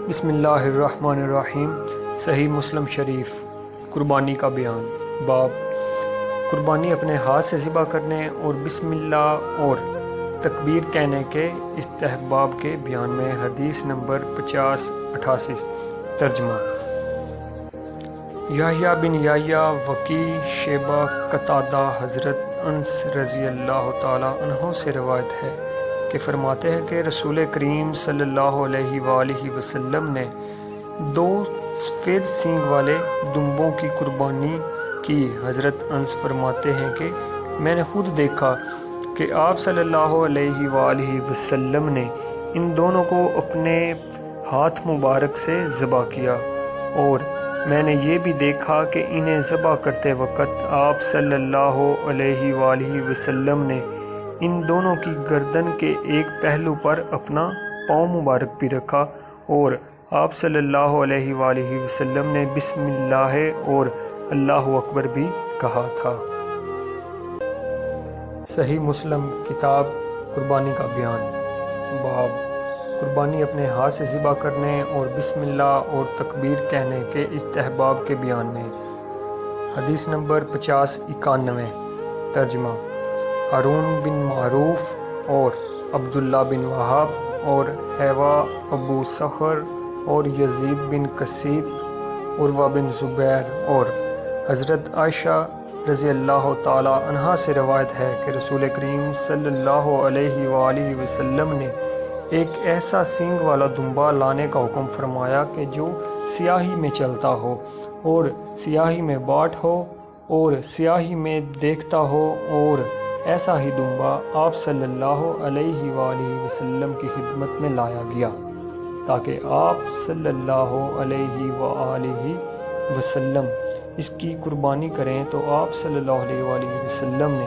بسم اللہ الرحمن الرحیم۔ صحیح مسلم شریف۔ قربانی کا بیان۔ باب قربانی اپنے ہاتھ سے ذبح کرنے اور بسم اللہ اور تکبیر کہنے کے استحباب کے بیان میں حدیث نمبر 5088۔ ترجمہ۔ یحییٰ بن یحییٰ، وکیع، شیبہ، قتادہ، حضرت انس رضی اللہ تعالی عنہ سے روایت ہے کہ فرماتے ہیں کہ رسول کریم صلی اللہ علیہ وآلہ وسلم نے 2 سفید سینگ والے دمبوں کی قربانی کی۔ حضرت انس فرماتے ہیں کہ میں نے خود دیکھا کہ آپ صلی اللہ علیہ وآلہ وسلم نے ان دونوں کو اپنے ہاتھ مبارک سے ذبح کیا، اور میں نے یہ بھی دیکھا کہ انہیں ذبح کرتے وقت آپ صلی اللہ علیہ وآلہ وسلم نے ان دونوں کی گردن کے ایک پہلو پر اپنا پاؤں مبارک بھی رکھا، اور آپ صلی اللہ علیہ وآلہ وسلم نے بسم اللہ اور اللہ اکبر بھی کہا تھا۔ صحیح مسلم کتاب قربانی کا بیان۔ باب قربانی اپنے ہاتھ سے ذبح کرنے اور بسم اللہ اور تکبیر کہنے کے استحباب کے بیان میں حدیث نمبر 5091۔ ترجمہ۔ ہارون بن معروف اور عبداللہ بن وہاب اور حیوہ ابو صخر اور یزید بن کثیر، عروہ بن زبیر اور حضرت عائشہ رضی اللہ تعالی عنہا سے روایت ہے کہ رسول کریم صلی اللہ علیہ وآلہ وسلم نے ایک ایسا سینگ والا دمبا لانے کا حکم فرمایا کہ جو سیاہی میں چلتا ہو اور سیاہی میں باٹ ہو اور سیاہی میں دیکھتا ہو، اور ایسا ہی دمبا آپ صلی اللہ علیہ وآلہ وسلم کی خدمت میں لایا گیا تاکہ آپ صلی اللہ علیہ وآلہ وسلم اس کی قربانی کریں۔ تو آپ صلی اللہ علیہ وآلہ وسلم نے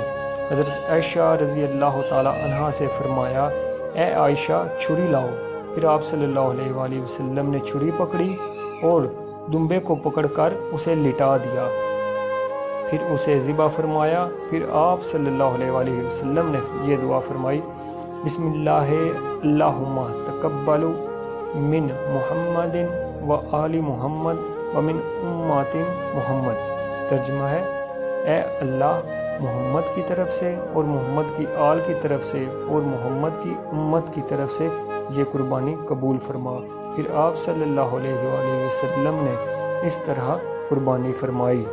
حضرت عائشہ رضی اللہ تعالی عنہا سے فرمایا، اے عائشہ، چھری لاؤ۔ پھر آپ صلی اللہ علیہ وآلہ وسلم نے چھری پکڑی اور دمبے کو پکڑ کر اسے لٹا دیا، پھر اسے ذبح فرمایا۔ پھر آپ صلی اللہ علیہ وآلہ وسلم نے یہ دعا فرمائی، بسم اللہ اللہم تقبل من محمد و آل محمد و من امت محمد۔ ترجمہ ہے، اے اللہ، محمد کی طرف سے اور محمد کی آل کی طرف سے اور محمد کی امت کی طرف سے یہ قربانی قبول فرما۔ پھر آپ صلی اللہ علیہ وآلہ وسلم نے اس طرح قربانی فرمائی۔